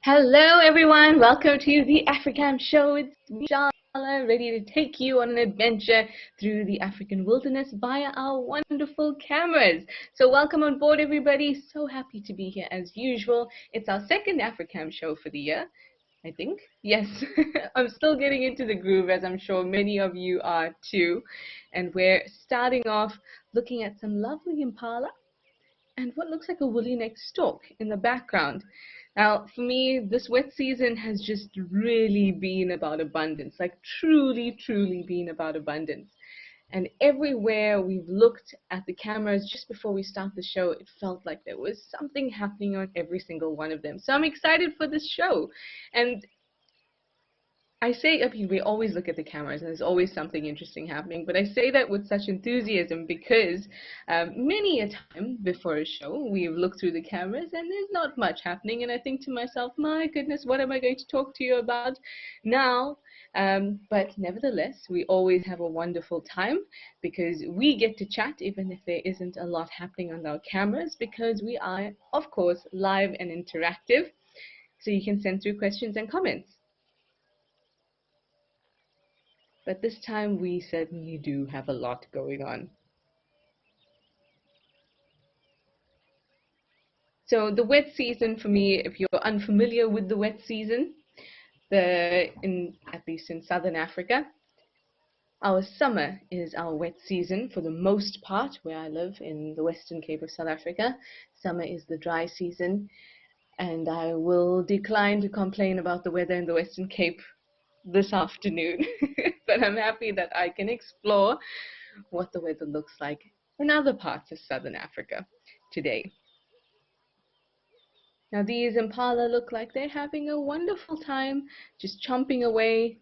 Hello everyone, welcome to the Africam show. It's me, Shala, ready to take you on an adventure through the African wilderness via our wonderful cameras. So welcome on board everybody, so happy to be here as usual. It's our second Africam show for the year, I think. Yes, I'm still getting into the groove, as I'm sure many of you are too. And we're starting off looking at some lovely impala and what looks like a woolly neck stork in the background. Now, for me, this wet season has just really been about abundance, like truly been about abundance. And everywhere we've looked at the cameras just before we start the show, it felt like there was something happening on every single one of them. So I'm excited for this show. And I say, I mean, we always look at the cameras and there's always something interesting happening, but I say that with such enthusiasm because many a time before a show, we've looked through the cameras and there's not much happening, and I think to myself, my goodness, what am I going to talk to you about now? But nevertheless, we always have a wonderful time because we get to chat even if there isn't a lot happening on our cameras, because we are, of course, live and interactive, so you can send through questions and comments. But this time we certainly do have a lot going on. So the wet season for me, if you're unfamiliar with the wet season, at least in southern Africa, our summer is our wet season for the most part. Where I live in the Western Cape of South Africa, summer is the dry season, and I will decline to complain about the weather in the Western Cape this afternoon. But I'm happy that I can explore what the weather looks like in other parts of southern Africa today. Now these impala look like they're having a wonderful time, just chomping away.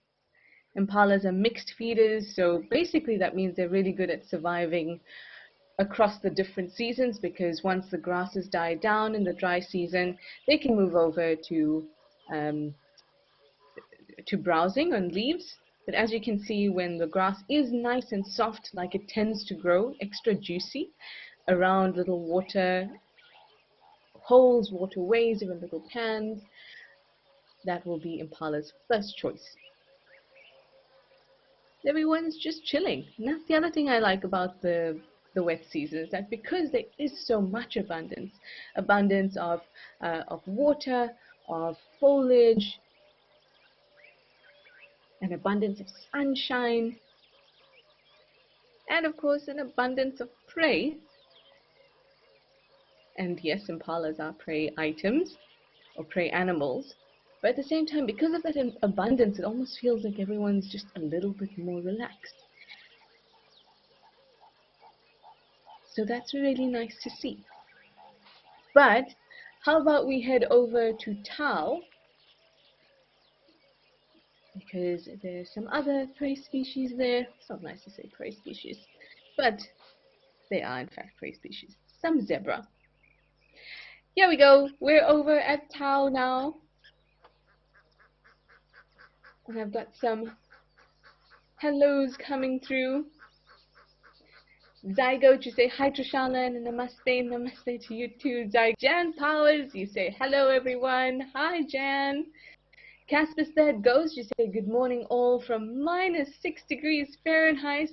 Impalas are mixed feeders, so basically that means they're really good at surviving across the different seasons, because once the grasses die down in the dry season, they can move over to browsing on leaves. But as you can see, when the grass is nice and soft, like it tends to grow, extra juicy, around little water holes, waterways, even little pans, that will be impala's first choice. Everyone's just chilling. And that's the other thing I like about the wet season, is that because there is so much abundance of water, of foliage, an abundance of sunshine, and of course an abundance of prey. And yes, impalas are prey items or prey animals, but at the same time, because of that abundance, it almost feels like everyone's just a little bit more relaxed. So that's really nice to see. But how about we head over to Tau, because there's some other prey species there. It's not nice to say prey species, but they are in fact prey species. Some zebra. Here we go. We're over at Tau now. And I've got some hellos coming through. Zygote, you say hi to Shala, and namaste to you too. Jan Powers, you say hello everyone. Hi Jan. Casper Said Ghost, you say good morning all from -6 degrees Fahrenheit.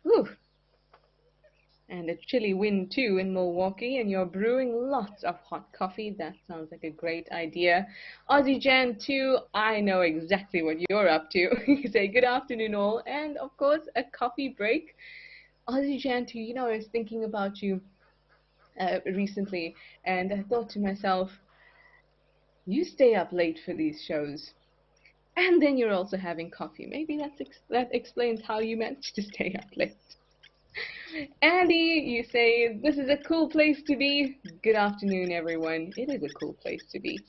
Whew. And a chilly wind too in Milwaukee, and you're brewing lots of hot coffee. That sounds like a great idea. Aussie Jan too, I know exactly what you're up to. You say good afternoon all, and of course a coffee break. Aussie Jan too, you know, I was thinking about you recently, and I thought to myself, you stay up late for these shows, and then you're also having coffee. Maybe that explains how you managed to stay up late. Andy, you say, this is a cool place to be. Good afternoon, everyone. It is a cool place to be.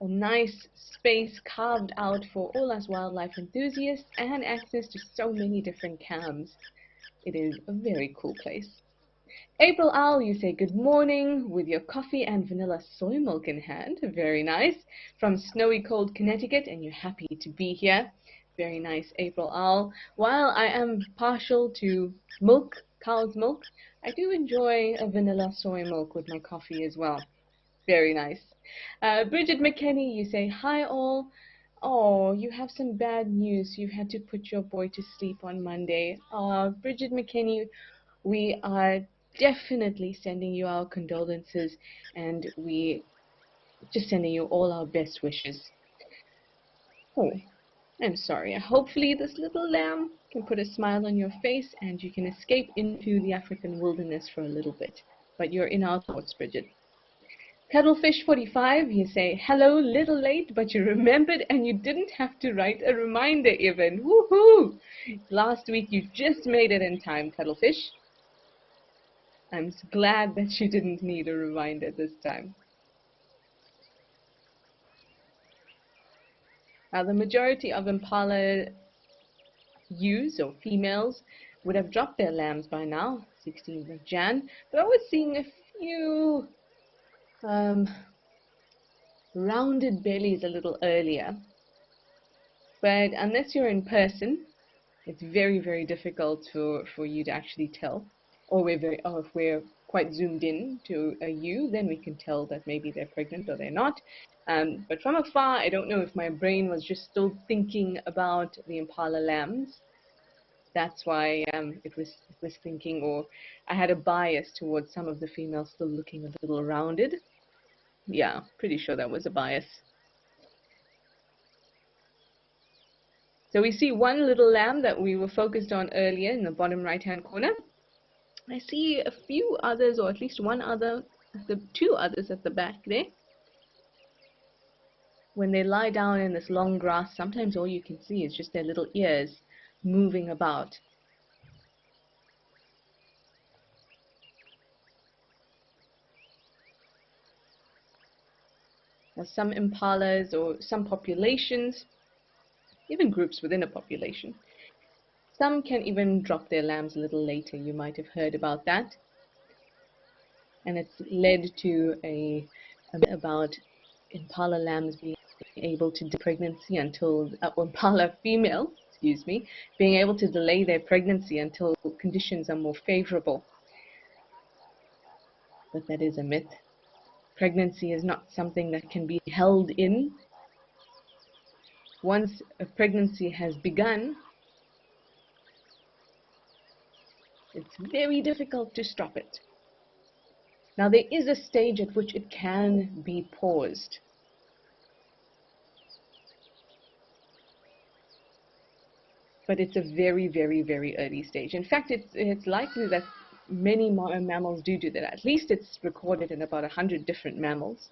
A nice space carved out for all us wildlife enthusiasts and access to so many different cams. It is a very cool place. April Owl, you say good morning with your coffee and vanilla soy milk in hand. Very nice. From snowy cold Connecticut, and you're happy to be here. Very nice, April Owl. While I am partial to milk, cow's milk, I do enjoy a vanilla soy milk with my coffee as well. Very nice. Bridget McKenney, you say, hi all. Oh, you have some bad news. You had to put your boy to sleep on Monday. Bridget McKenney, we are definitely sending you our condolences, and we just sending you all our best wishes. Oh, I'm sorry. Hopefully this little lamb can put a smile on your face and you can escape into the African wilderness for a little bit. But you're in our thoughts, Bridget. Cuddlefish 45, you say, hello, little late, but you remembered and you didn't have to write a reminder even. Woohoo! Last week you just made it in time, Cuddlefish. I'm glad that you didn't need a reminder this time. Now, the majority of impala ewes or females would have dropped their lambs by now, 16th of Jan, but I was seeing a few rounded bellies a little earlier. But unless you're in person, it's very, very difficult for you to actually tell. Or if we're quite zoomed in to a ewe, then we can tell that maybe they're pregnant or they're not. But from afar, I don't know if my brain was just still thinking about the impala lambs. That's why it was thinking, or I had a bias towards some of the females still looking a little rounded. Yeah, pretty sure that was a bias. So we see one little lamb that we were focused on earlier in the bottom right-hand corner. I see a few others, or at least one other, two others at the back there. When they lie down in this long grass, sometimes all you can see is just their little ears moving about. Now, some impalas or some populations, even groups within a population, some can even drop their lambs a little later. You might have heard about that. And it's led to about impala lambs being able to delay pregnancy until impala female, excuse me, being able to delay their pregnancy until conditions are more favorable. But that is a myth. Pregnancy is not something that can be held in. Once a pregnancy has begun, it's very difficult to stop it. Now, there is a stage at which it can be paused. But it's a very, very, very early stage. In fact, it's likely that many mammals do that. At least it's recorded in about 100 different mammals,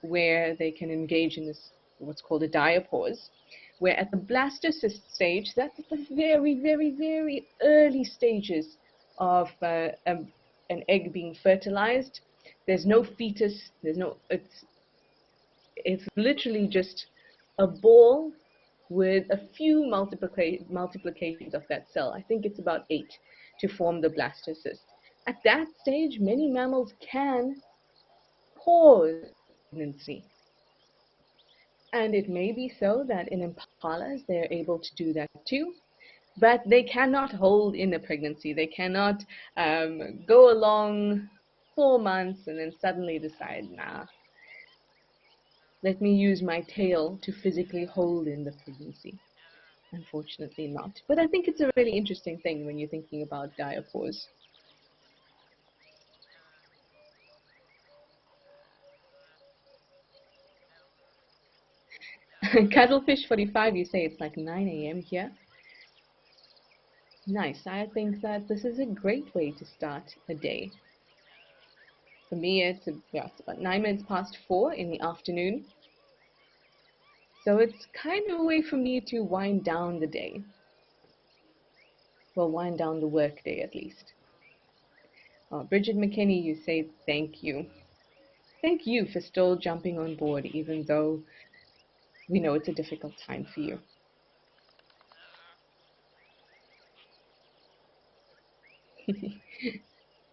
where they can engage in this, what's called a diapause, where at the blastocyst stage, that's at the very, very, very early stages of an egg being fertilized. There's no fetus. It's literally just a ball with a few multiplications of that cell. I think it's about 8 to form the blastocyst. At that stage, many mammals can pause pregnancy. And it may be so that in impalas, they're able to do that too. But they cannot hold in a pregnancy. They cannot go along 4 months and then suddenly decide, nah, let me use my tail to physically hold in the pregnancy. Unfortunately not. But I think it's a really interesting thing when you're thinking about diapause. Cuddlefish 45, you say it's like 9 a.m. here. Nice. I think that this is a great way to start a day. For me, it's about 9 minutes past 4 in the afternoon. So it's kind of a way for me to wind down the day. Well, wind down the work day at least. Bridget McKinney, you say thank you. Thank you for still jumping on board, even though we know it's a difficult time for you.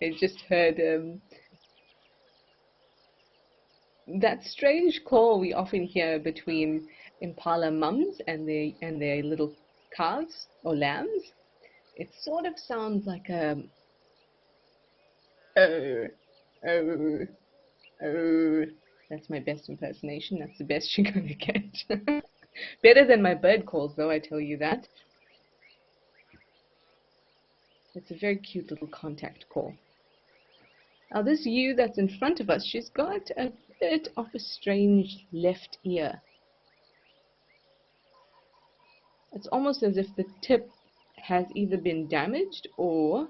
I just heard that strange call we often hear between impala mums and their little calves or lambs. It sort of sounds like a Oh, that's my best impersonation. That's the best you're gonna get. Better than my bird calls, though, I tell you that. It's a very cute little contact call. Now this ewe that's in front of us, she's got a bit of a strange left ear. It's almost as if the tip has either been damaged or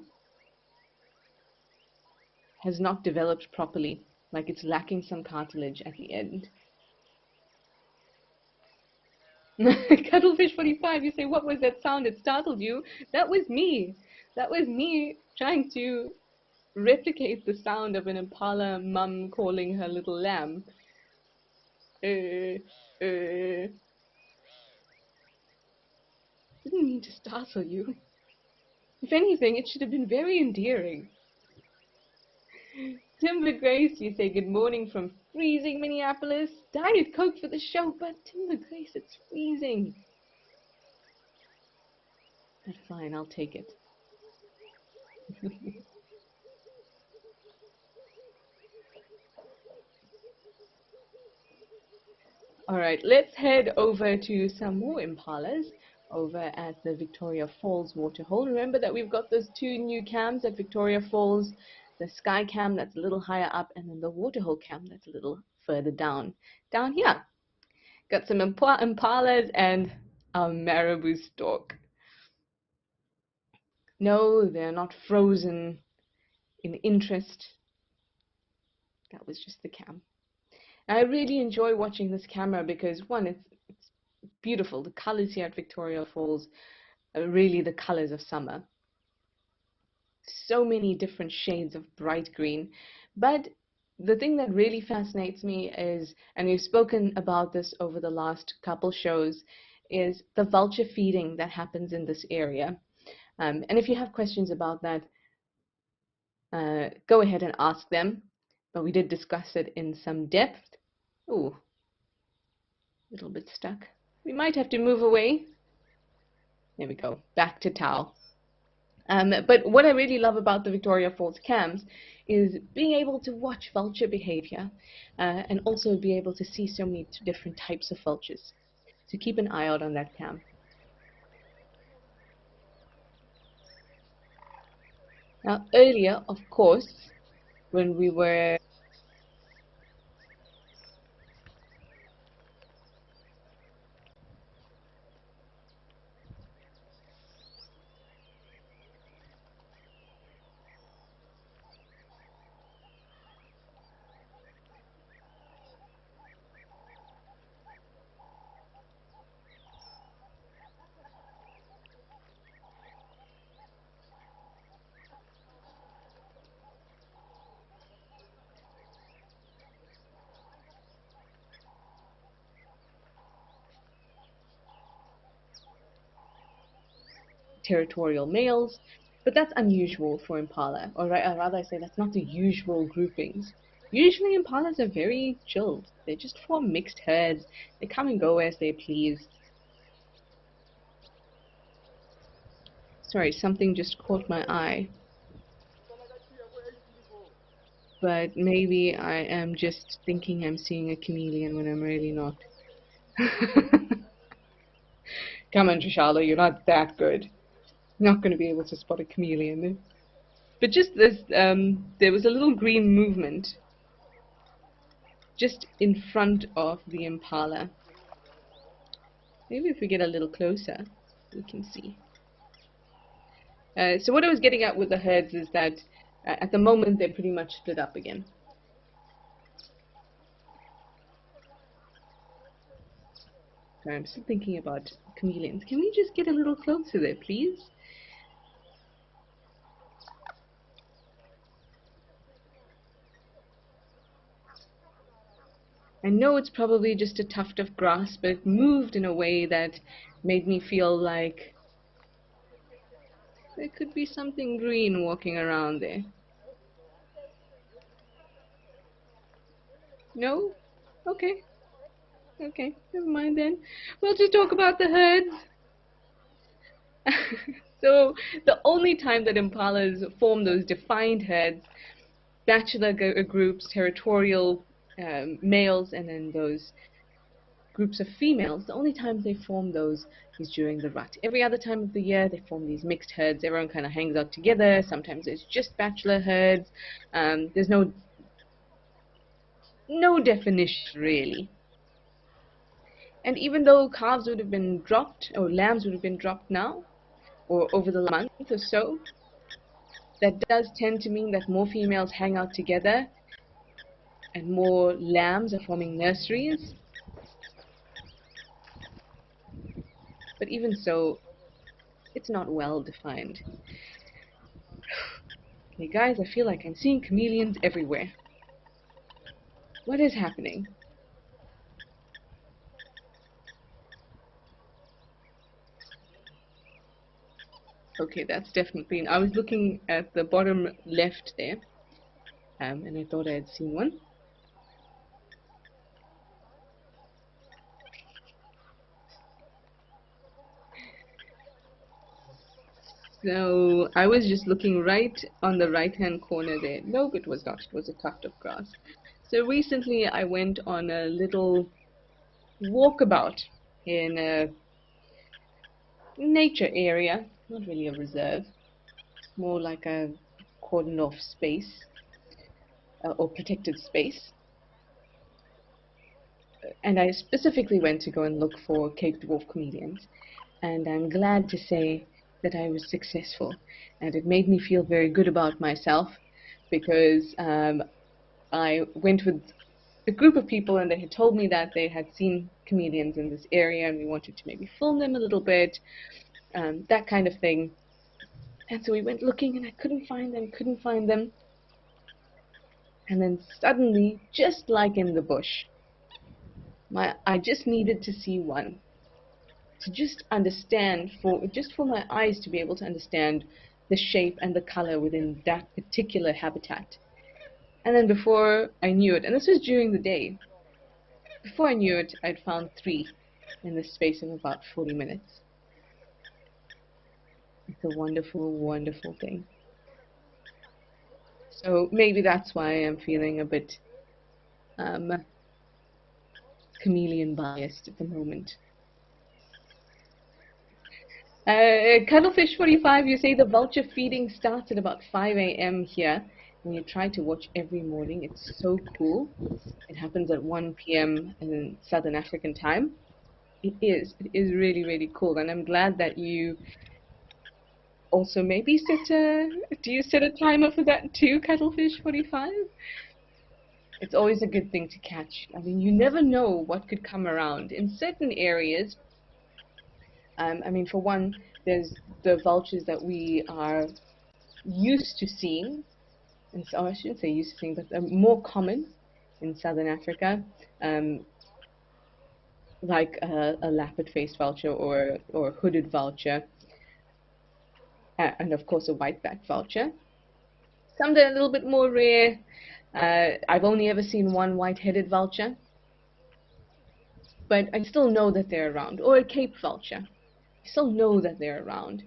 has not developed properly, like it's lacking some cartilage at the end. Cuttlefish 45, you say, what was that sound? It startled you. That was me. That was me trying to replicate the sound of an impala mum calling her little lamb. Didn't mean to startle you. If anything, it should have been very endearing. Timber Grace, you say good morning from freezing Minneapolis. Diet Coke for the show, but Timber Grace, it's freezing. But fine, I'll take it. Alright, let's head over to some more impalas over at the Victoria Falls waterhole. Remember that we've got those two new cams at Victoria Falls, the sky cam that's a little higher up, and then the waterhole cam that's a little further down here. Got some impalas and a marabou stork. No, they're not frozen in interest. That was just the cam. I really enjoy watching this camera because, one, it's beautiful. The colors here at Victoria Falls are really the colors of summer. So many different shades of bright green. But the thing that really fascinates me is, and we've spoken about this over the last couple shows, is the vulture feeding that happens in this area. And if you have questions about that, go ahead and ask them. But we did discuss it in some depth. Ooh, a little bit stuck. We might have to move away. There we go, back to Tau. But what I really love about the Victoria Falls cams is being able to watch vulture behavior and also be able to see so many different types of vultures. So keep an eye out on that cam. Now earlier, of course, when we were territorial males, but that's unusual for impala, or rather I say that's not the usual groupings. Usually impalas are very chilled. They just form mixed herds. They come and go as they please. Sorry, something just caught my eye. But maybe I am just thinking I'm seeing a chameleon when I'm really not. Come on, Trishala, you're not that good. Not going to be able to spot a chameleon. But just this, there was a little green movement just in front of the impala. Maybe if we get a little closer, we can see. So what I was getting at with the herds is that at the moment they're pretty much split up again. Sorry, I'm still thinking about chameleons. Can we just get a little closer there, please? I know it's probably just a tuft of grass, but it moved in a way that made me feel like there could be something green walking around there. No? Okay. Okay, never mind then. We'll just talk about the herds. So, the only time that impalas form those defined herds bachelor groups, territorial males, and then those groups of females, the only time they form those is during the rut. Every other time of the year, they form these mixed herds. Everyone kind of hangs out together. Sometimes it's just bachelor herds. There's no definition, really. And even though calves would have been dropped, or lambs would have been dropped now, or over the month or so, that does tend to mean that more females hang out together and more lambs are forming nurseries. But even so, it's not well defined. Okay, guys, I feel like I'm seeing chameleons everywhere. What is happening? Okay, that's definitely... I was looking at the bottom left there, and I thought I had seen one. So I was just looking right on the right-hand corner there. Nope, it was not. It was a tuft of grass. So recently I went on a little walkabout in a nature area, not really a reserve, more like a cordoned off space or protected space. And I specifically went to go and look for Cape dwarf chameleons, and I'm glad to say that I was successful, and it made me feel very good about myself, because I went with a group of people and they had told me that they had seen chameleons in this area and we wanted to maybe film them a little bit, that kind of thing. And so we went looking and I couldn't find them. And then suddenly, just like in the bush, I just needed to see one, to just understand, just for my eyes to be able to understand the shape and the color within that particular habitat. And then before I knew it, and this was during the day, before I knew it, I'd found 3 in the space of about 40 minutes. It's a wonderful, wonderful thing. So maybe that's why I'm feeling a bit chameleon biased at the moment. Cuttlefish 45, you say the vulture feeding starts at about 5 a.m. here. And you try to watch every morning. It's so cool. It happens at 1 p.m. in Southern African time. It is really, really cool. And I'm glad that you also maybe do you set a timer for that too, Cuttlefish 45? It's always a good thing to catch. I mean, you never know what could come around. In certain areas, I mean, for one, there's the vultures that we are used to seeing, and so I shouldn't say used to seeing, but they're more common in Southern Africa, like a lappet-faced vulture or a hooded vulture, and of course a white-backed vulture. Some that are a little bit more rare. I've only ever seen one white-headed vulture, but I still know that they're around, or a Cape vulture. I still know that they're around,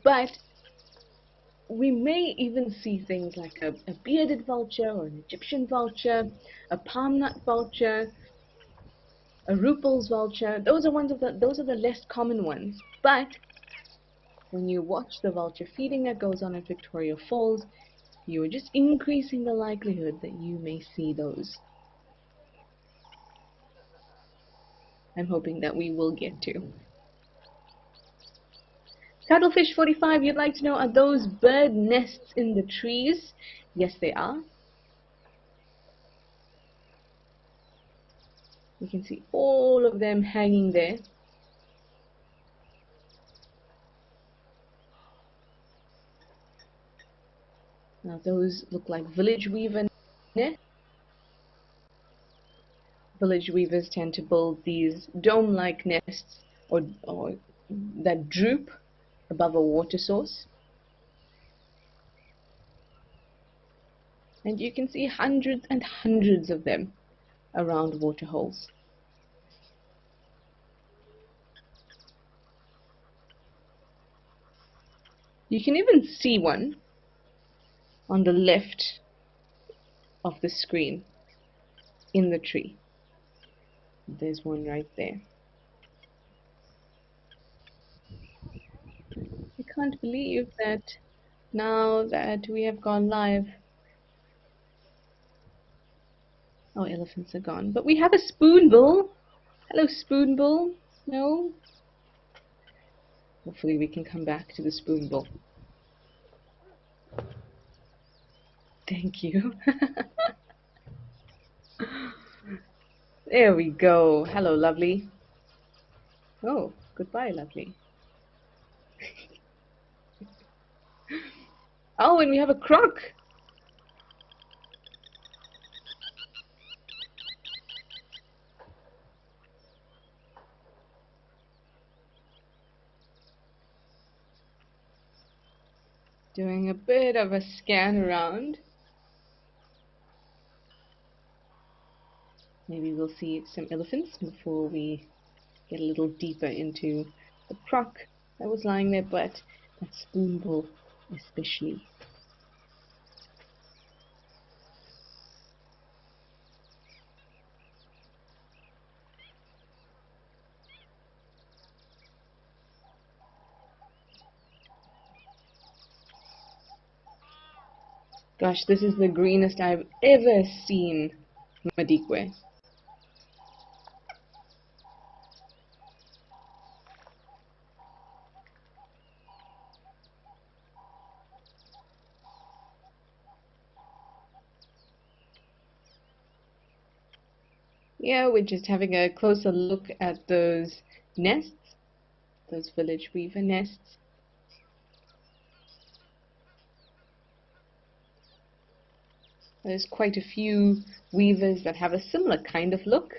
but we may even see things like a bearded vulture or an Egyptian vulture, a palm nut vulture, a Rupel's vulture. Those are the less common ones. But when you watch the vulture feeding that goes on at Victoria Falls, you are just increasing the likelihood that you may see those. I'm hoping that we will get to. Cuttlefish 45, you'd like to know, are those bird nests in the trees? Yes, they are. You can see all of them hanging there. Now those look like village weaver nests. Village weavers tend to build these dome-like nests or that droop above a water source. And you can see hundreds and hundreds of them around water holes. You can even see one on the left of the screen in the tree. There's one right there. I can't believe that now that we have gone live, our elephants are gone. But we have a spoonbill. Hello, spoonbill. No? Hopefully we can come back to the spoonbill. Thank you. There we go. Hello, lovely. Oh, goodbye, lovely. Oh, and we have a croc. Doing a bit of a scan around. Maybe we'll see some elephants before we get a little deeper into the croc that was lying there, but that spoonbill especially. Gosh, this is the greenest I've ever seen Madikwe. Yeah, we're just having a closer look at those nests, those village weaver nests. There's quite a few weavers that have a similar kind of look.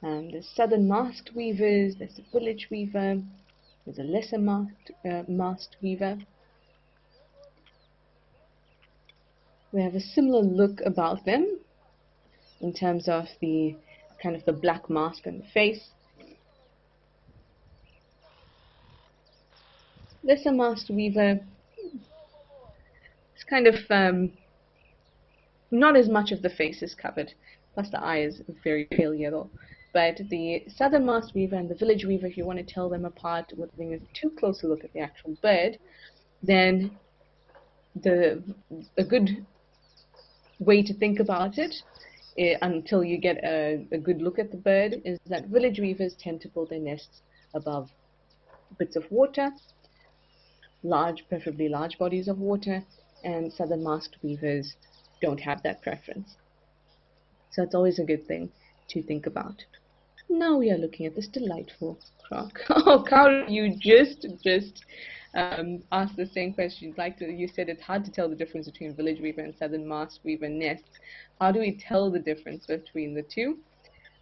There's southern masked weavers, there's a village weaver, there's a lesser masked weaver. They have a similar look about them in terms of the kind of the black mask on the face. Lesser masked weaver, it's kind of not as much of the face is covered, plus the eye is very pale yellow. But the southern masked weaver and the village weaver, if you want to tell them apart with a too close a look at the actual bird, then a good way to think about it, until you get a good look at the bird, is that village weavers tend to build their nests above bits of water, preferably large bodies of water, and southern masked weavers don't have that preference. So it's always a good thing to think about. Now we are looking at this delightful croc. Oh, Carl, you just asked the same question. You said it's hard to tell the difference between village weaver and southern masked weaver nests. How do we tell the difference between the two?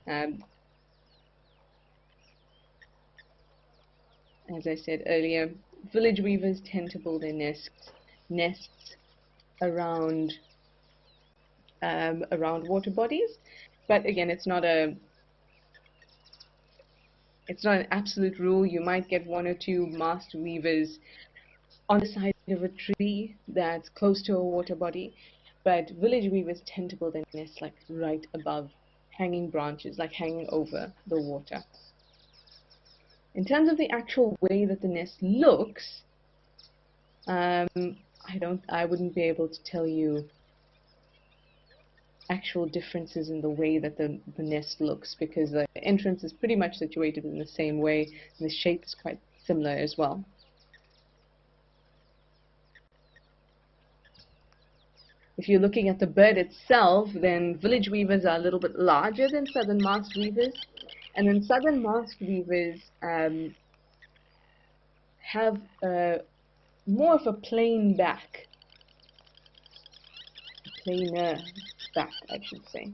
As I said earlier, village weavers tend to build their nests around water bodies, but again, it's not an absolute rule. You might get one or two masked weavers on the side of a tree that's close to a water body, but village weavers tend to build their nests like right above hanging branches, like hanging over the water. In terms of the actual way that the nest looks, I wouldn't be able to tell you actual differences in the way that the nest looks, because the entrance is pretty much situated in the same way, and the shape is quite similar as well. If you're looking at the bird itself, then village weavers are a little bit larger than southern masked weavers, and then southern masked weavers have more of a plainer back, I should say,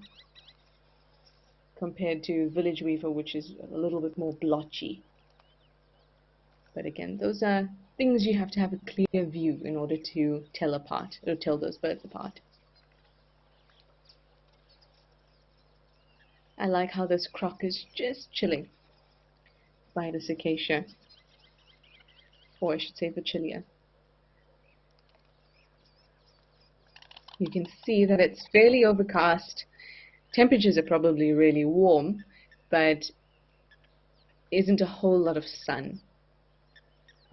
compared to village weaver, which is a little bit more blotchy. But again, those are things you have to have a clear view in order to tell those birds apart. I like how this croc is just chilling by this acacia, or I should say the chilia. You can see that it's fairly overcast. Temperatures are probably really warm, but isn't a whole lot of sun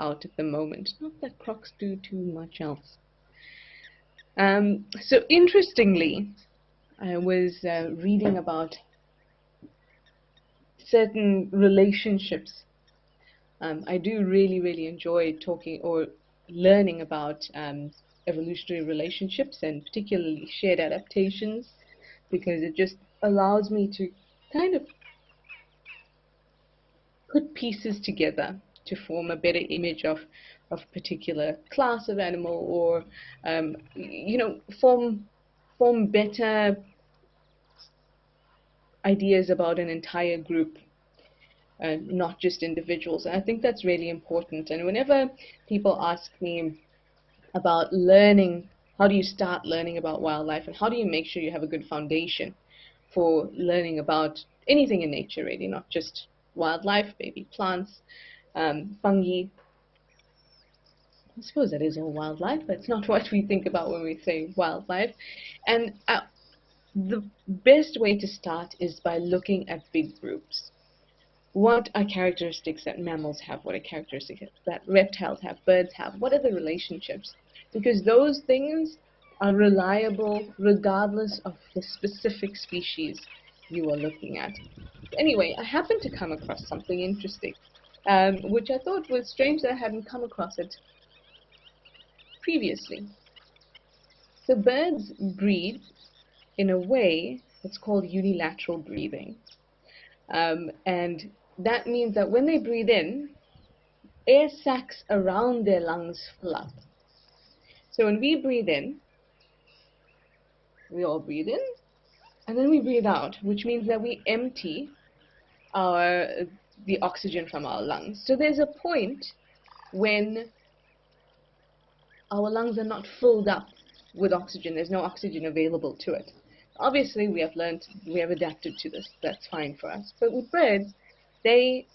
out at the moment. Not that crocs do too much else. So interestingly, I was reading about certain relationships. I do really enjoy talking or learning about evolutionary relationships, and particularly shared adaptations, because it just allows me to kind of put pieces together to form a better image of a particular class of animal, or form better ideas about an entire group, not just individuals. And I think that's really important. And whenever people ask me about learning, how do you start learning about wildlife, and how do you make sure you have a good foundation for learning about anything in nature, really, not just wildlife, maybe plants, fungi. I suppose that is all wildlife, but it's not what we think about when we say wildlife. And the best way to start is by looking at big groups. What are characteristics that mammals have? What are characteristics that reptiles have, birds have? What are the relationships? Because those things are reliable regardless of the specific species you are looking at. Anyway, I happened to come across something interesting, which I thought was strange that I hadn't come across it previously. So birds breed in a way that's called unilateral breathing. And that means that when they breathe in, air sacs around their lungs fill up. So when we breathe in, we all breathe in, and then we breathe out, which means that we empty the oxygen from our lungs. So there's a point when our lungs are not filled up with oxygen. There's no oxygen available to it. Obviously, we have adapted to this. That's fine for us. But with birds, they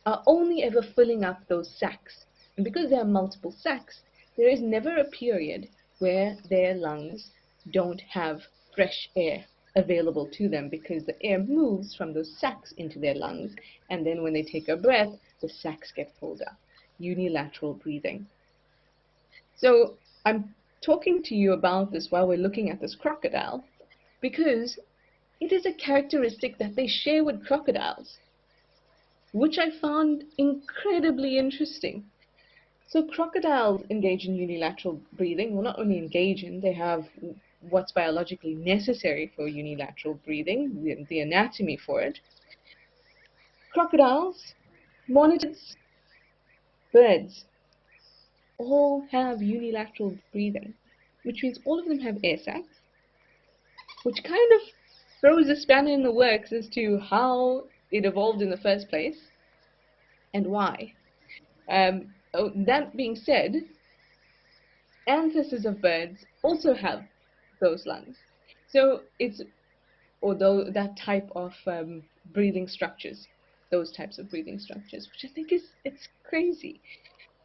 are only ever filling up those sacs. And because there are multiple sacs, there is never a period where their lungs don't have fresh air available to them, because the air moves from those sacs into their lungs, and then when they take a breath, the sacs get filled up. Unilateral breathing. So I'm talking to you about this while we're looking at this crocodile, because it is a characteristic that they share with crocodiles, which I found incredibly interesting. So crocodiles engage in unilateral breathing. Well, not only engage in, they have what's biologically necessary for unilateral breathing, the anatomy for it. Crocodiles, monitors, birds, all have unilateral breathing, which means all of them have air sacs, which kind of throws a spanner in the works as to how it evolved in the first place and why. That being said, ancestors of birds also have those lungs. So it's, although that type of breathing structures, those types of breathing structures, which I think it's crazy.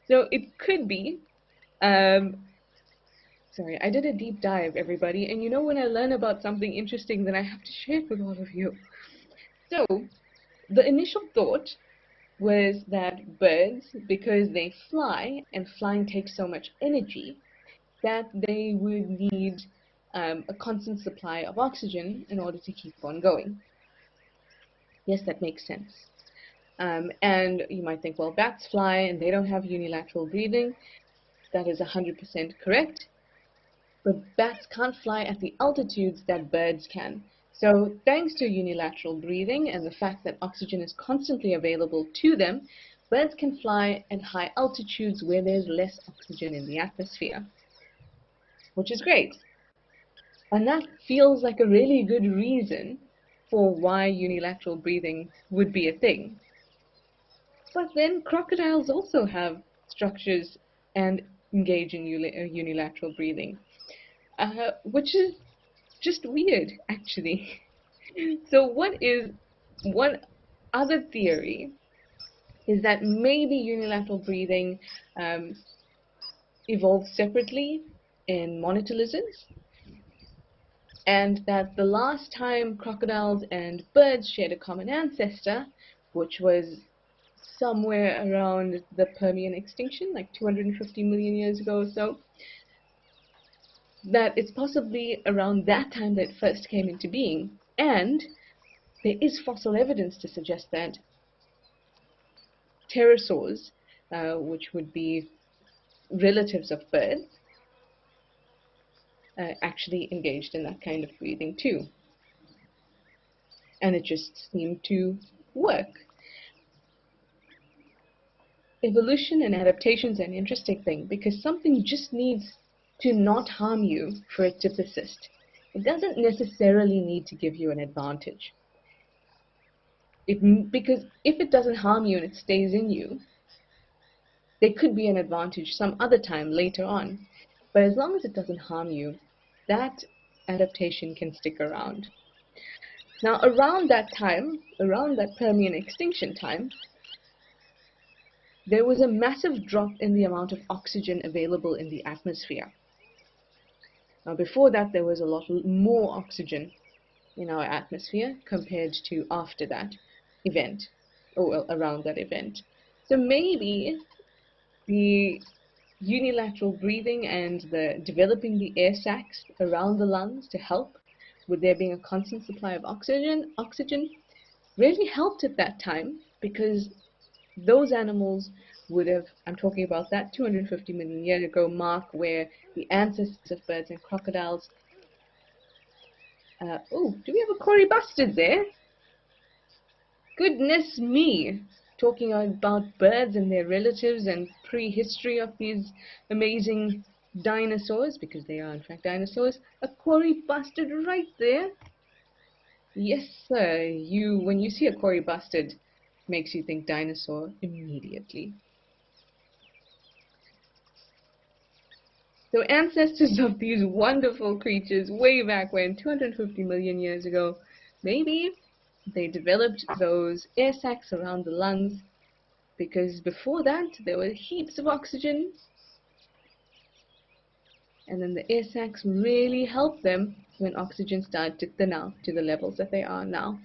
So it could be, sorry, I did a deep dive, everybody, and you know, when I learn about something interesting, then I have to share it with all of you. So the initial thought was that birds, because they fly, and flying takes so much energy, that they would need a constant supply of oxygen in order to keep on going. Yes, that makes sense. And you might think, well, bats fly and they don't have unilateral breathing. That is 100% correct. But bats can't fly at the altitudes that birds can. So thanks to unilateral breathing and the fact that oxygen is constantly available to them, birds can fly at high altitudes where there's less oxygen in the atmosphere, which is great. And that feels like a really good reason for why unilateral breathing would be a thing. But then crocodiles also have structures and engage in unilateral breathing, which is just weird, actually. So one other theory is that maybe unilateral breathing evolved separately in monitor lizards, and that the last time crocodiles and birds shared a common ancestor, which was somewhere around the Permian extinction, like 250 million years ago or so, that it's possibly around that time that it first came into being. And there is fossil evidence to suggest that pterosaurs, which would be relatives of birds, actually engaged in that kind of breathing too. And it just seemed to work. Evolution and adaptation is an interesting thing because something just needs to not harm you for it to persist. It doesn't necessarily need to give you an advantage. Because if it doesn't harm you and it stays in you, there could be an advantage some other time later on. But as long as it doesn't harm you, that adaptation can stick around. Now, around that time, around that Permian extinction time, there was a massive drop in the amount of oxygen available in the atmosphere. Now, before that, there was a lot more oxygen in our atmosphere compared to after that event, or well, around that event. So maybe the unilateral breathing and the developing the air sacs around the lungs to help with there being a constant supply of oxygen really helped at that time, because those animals would have, I'm talking about that 250 million years ago mark where the ancestors of birds and crocodiles. Oh, do we have a Cory Bustard there? Goodness me! Talking about birds and their relatives and prehistory of these amazing dinosaurs, because they are in fact dinosaurs. A Cory Bustard right there. Yes, sir. When you see a Cory Bustard, makes you think dinosaur immediately. So ancestors of these wonderful creatures way back when, 250 million years ago, maybe they developed those air sacs around the lungs, because before that there were heaps of oxygen, and then the air sacs really helped them when oxygen started to thin out to the levels that they are now.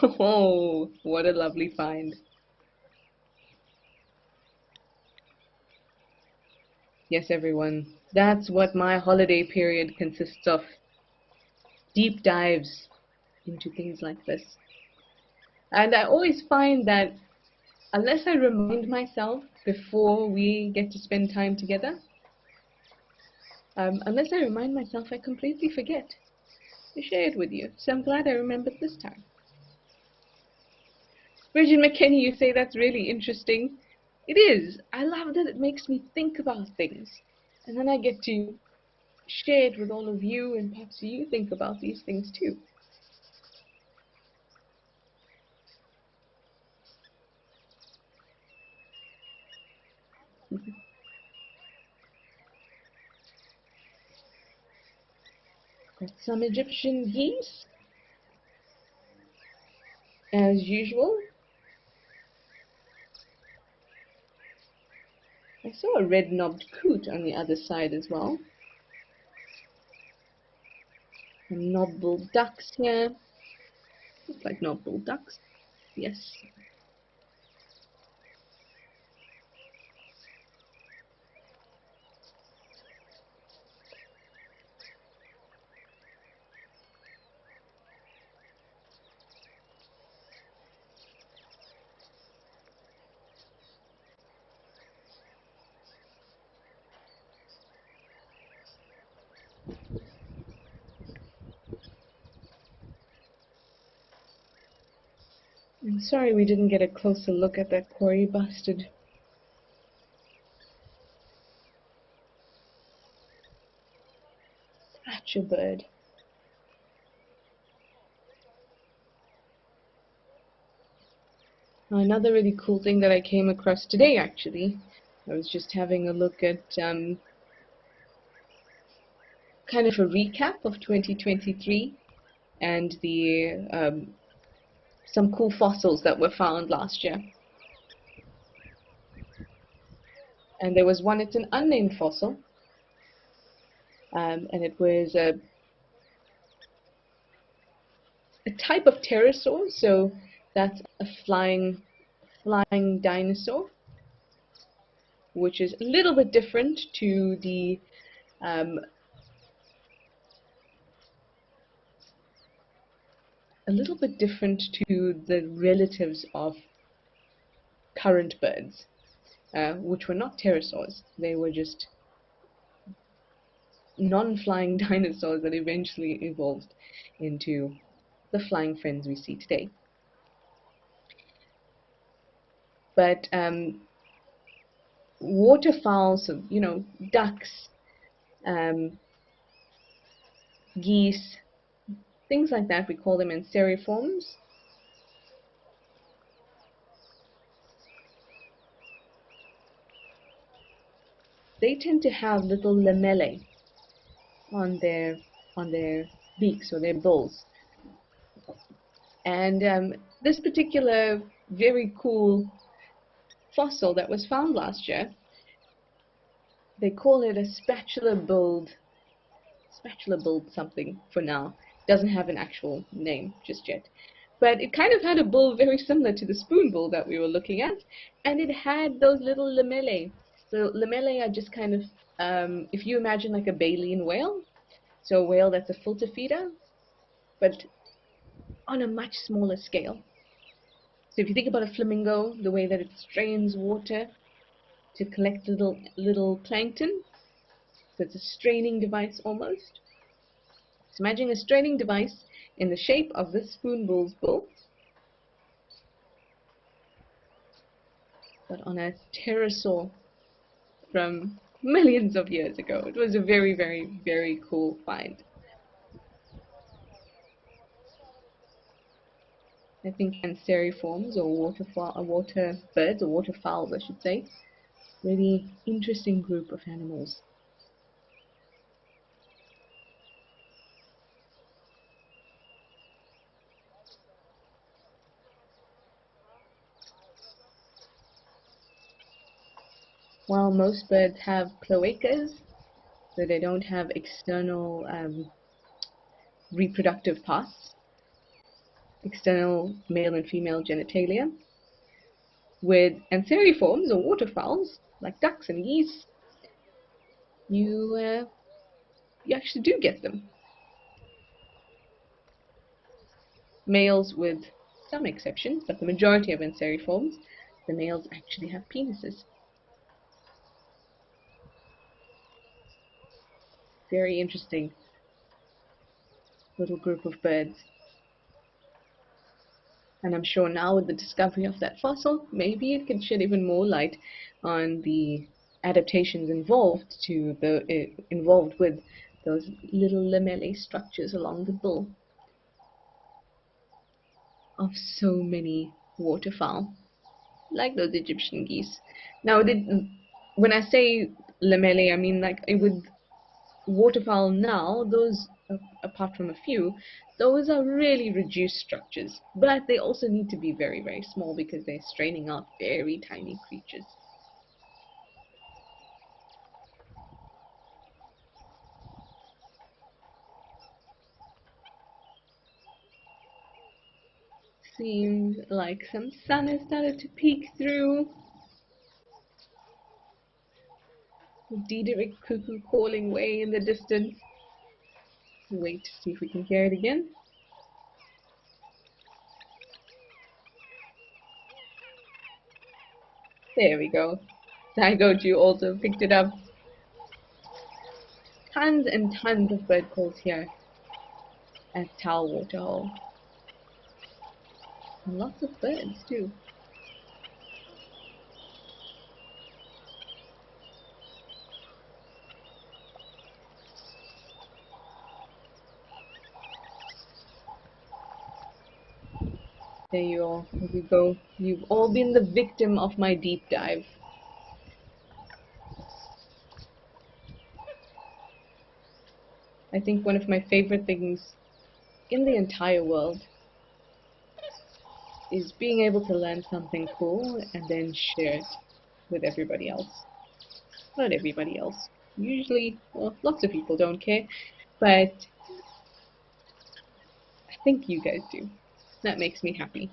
Oh, what a lovely find. Yes, everyone, that's what my holiday period consists of. Deep dives into things like this. And I always find that unless I remind myself before we get to spend time together, unless I remind myself, I completely forget to share it with you. So I'm glad I remembered this time. Bridget McKinney, you say that's really interesting. It is. I love that it makes me think about things. And then I get to share it with all of you, and perhaps you think about these things too. Got some Egyptian geese, as usual. I saw a red-knobbed coot on the other side as well. Some knobbed ducks here. Looks like knobbed ducks. Yes. I'm sorry we didn't get a closer look at that Cory Bustard. Such a bird. Now, another really cool thing that I came across today, actually, I was just having a look at kind of a recap of 2023 and the some cool fossils that were found last year. And there was one, it's an unnamed fossil. and it was a type of pterosaur, so that's a flying dinosaur, which is a little bit different to the relatives of current birds, which were not pterosaurs. They were just non-flying dinosaurs that eventually evolved into the flying friends we see today. But waterfowl, so ducks, geese, things like that, we call them anseriforms. They tend to have little lamellae on their beaks or their bills. And this particular very cool fossil that was found last year, they call it a spatula-billed something for now. Doesn't have an actual name just yet. But it kind of had a bill very similar to the spoon bill that we were looking at, and it had those little lamellae. The lamellae are just kind of, if you imagine like a baleen whale, so a whale that's a filter feeder, but on a much smaller scale. So if you think about a flamingo, the way that it strains water to collect little plankton, so it's a straining device almost. So imagine a straining device in the shape of this spoon bill's bill, but on a pterosaur from millions of years ago. It was a very, very, very cool find. I think anseriforms, or water birds, or waterfowls I should say, really interesting group of animals. While most birds have cloacas, so they don't have external reproductive parts, external male and female genitalia, with anseriforms or waterfowls like ducks and geese, you actually do get them. Males with some exceptions, but the majority of anseriforms, the males actually have penises. Very interesting little group of birds. And I'm sure now with the discovery of that fossil, maybe it can shed even more light on the adaptations involved with those little lamellae structures along the bill of so many waterfowl, like those Egyptian geese. Now, when I say lamellae, I mean like with waterfowl now, those, apart from a few, those are really reduced structures, but they also need to be very, very small because they're straining out very tiny creatures. Seems like some sun has started to peek through. Diederik cuckoo calling way in the distance. Wait to see if we can hear it again. There we go. Zygoju also picked it up. Tons and tons of bird calls here at Towel Waterhole. And lots of birds too. There you go. You've all been the victim of my deep dive. I think one of my favorite things in the entire world is being able to learn something cool and then share it with everybody else. Not everybody else, Usually, well, lots of people don't care, but I think you guys do. That makes me happy.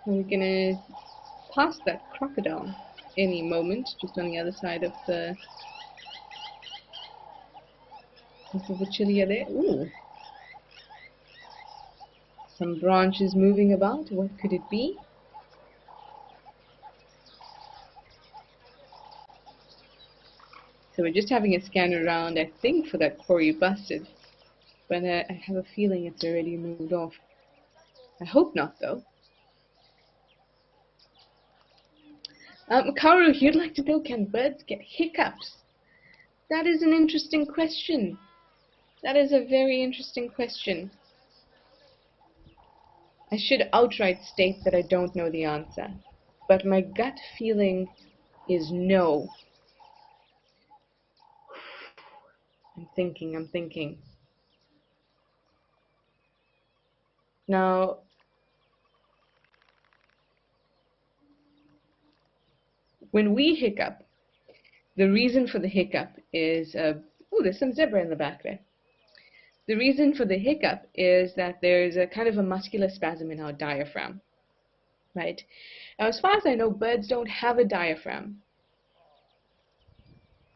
We're gonna pass that crocodile any moment, just on the other side of the chilia there. Ooh, some branches moving about. What could it be? So we're just having a scan around, I think, for that quarry busted, but I have a feeling it's already moved off. I hope not, though. Karu, you'd like to know, can birds get hiccups? That is an interesting question. That is a very interesting question. I should outright state that I don't know the answer, but my gut feeling is no. I'm thinking. Now, when we hiccup, the reason for the hiccup is, oh, there's some zebra in the back there. The reason for the hiccup is that there's a kind of a muscular spasm in our diaphragm, right? Now, as far as I know, birds don't have a diaphragm,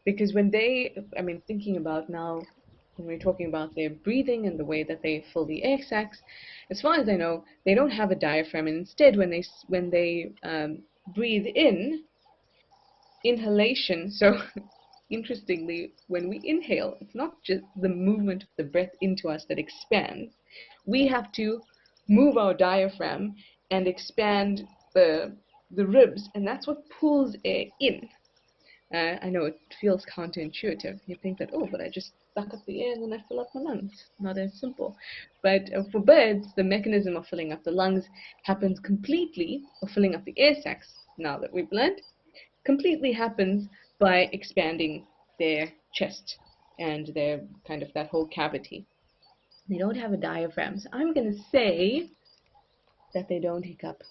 because when they, I mean, thinking about now, when we're talking about their breathing and the way that they fill the air sacs, as far as I know, they don't have a diaphragm, and instead, when they breathe in, inhalation, so interestingly, when we inhale, it's not just the movement of the breath into us that expands. We have to move our diaphragm and expand the ribs, and that's what pulls air in. I know it feels counterintuitive. You think that, oh, but I just suck up the air and then I fill up my lungs. Not as simple. But for birds, the mechanism of filling up the lungs happens completely, or filling up the air sacs, now that we've learned, completely happens by expanding their chest and their kind of that whole cavity. They don't have a diaphragm, so I'm going to say that they don't hiccup.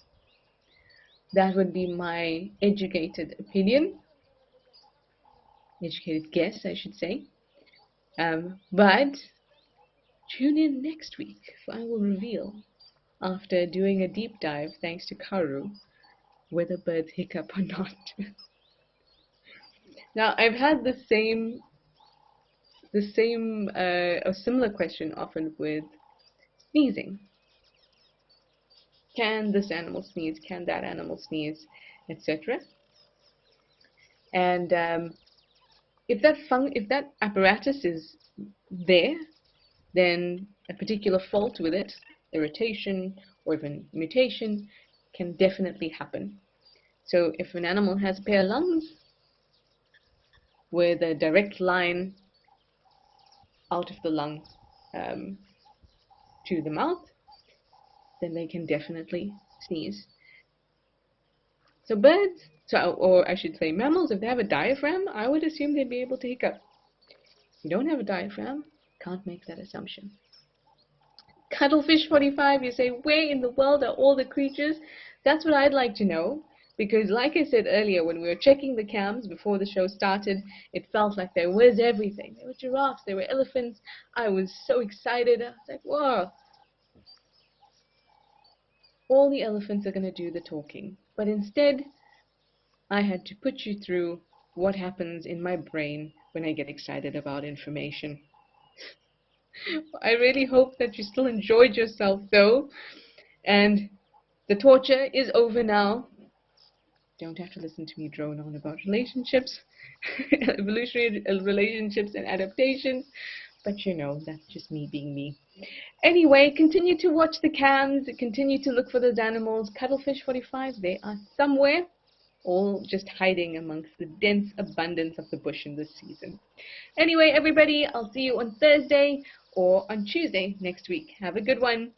That would be my educated opinion. Educated guess, I should say. But tune in next week, for I will reveal, after doing a deep dive, thanks to Karu, whether birds hiccup or not. Now, I've had a similar question often with sneezing. Can this animal sneeze? Can that animal sneeze? Etc. And if that apparatus is there, then a particular fault with it, irritation or even mutation, can definitely happen. So if an animal has a pair of lungs with a direct line out of the lung to the mouth, then they can definitely sneeze. So birds, or I should say mammals, if they have a diaphragm, I would assume they'd be able to hiccup. If you don't have a diaphragm, can't make that assumption. Cuttlefish 45, you say, where in the world are all the creatures? That's what I'd like to know, because like I said earlier, when we were checking the cams before the show started, it felt like there was everything. There were giraffes, there were elephants. I was so excited. I was like, whoa. All the elephants are going to do the talking. But instead, I had to put you through what happens in my brain when I get excited about information. I really hope that you still enjoyed yourself, though. And the torture is over now. Don't have to listen to me drone on about relationships, evolutionary relationships and adaptations. But you know, that's just me being me. Anyway, continue to watch the cams. Continue to look for those animals. Cuttlefish 45, they are somewhere. all just hiding amongst the dense abundance of the bush in this season. Anyway, everybody, I'll see you on Thursday or on Tuesday next week. Have a good one.